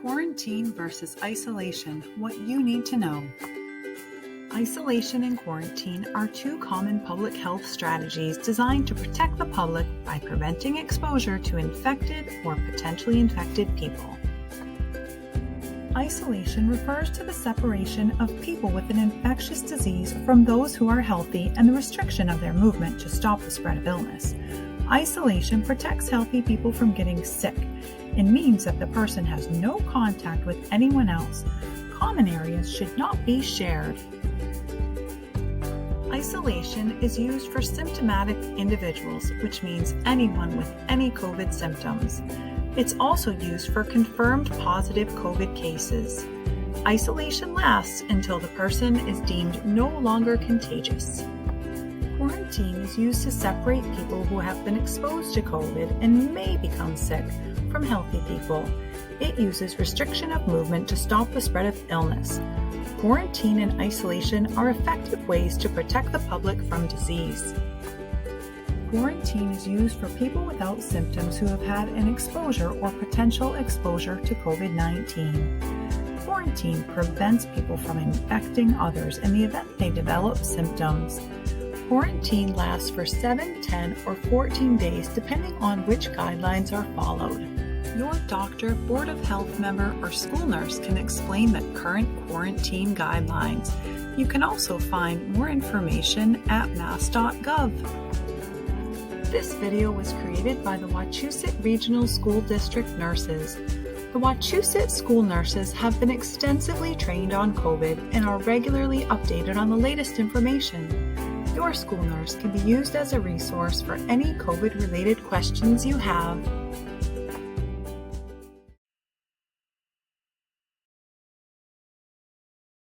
Quarantine versus isolation, what you need to know. Isolation and quarantine are two common public health strategies designed to protect the public by preventing exposure to infected or potentially infected people. Isolation refers to the separation of people with an infectious disease from those who are healthy and the restriction of their movement to stop the spread of illness. Isolation protects healthy people from getting sick and means that the person has no contact with anyone else. Common areas should not be shared. Isolation is used for symptomatic individuals, which means anyone with any COVID symptoms. It's also used for confirmed positive COVID cases. Isolation lasts until the person is deemed no longer contagious. Quarantine is used to separate people who have been exposed to COVID and may become sick from healthy people. It uses restriction of movement to stop the spread of illness. Quarantine and isolation are effective ways to protect the public from disease. Quarantine is used for people without symptoms who have had an exposure or potential exposure to COVID-19. Quarantine prevents people from infecting others in the event they develop symptoms. Quarantine lasts for 7, 10, or 14 days depending on which guidelines are followed. Your doctor, board of health member, or school nurse can explain the current quarantine guidelines. You can also find more information at mass.gov. This video was created by the Wachusett Regional School District nurses. The Wachusett school nurses have been extensively trained on COVID and are regularly updated on the latest information. Your school nurse can be used as a resource for any COVID-related questions you have.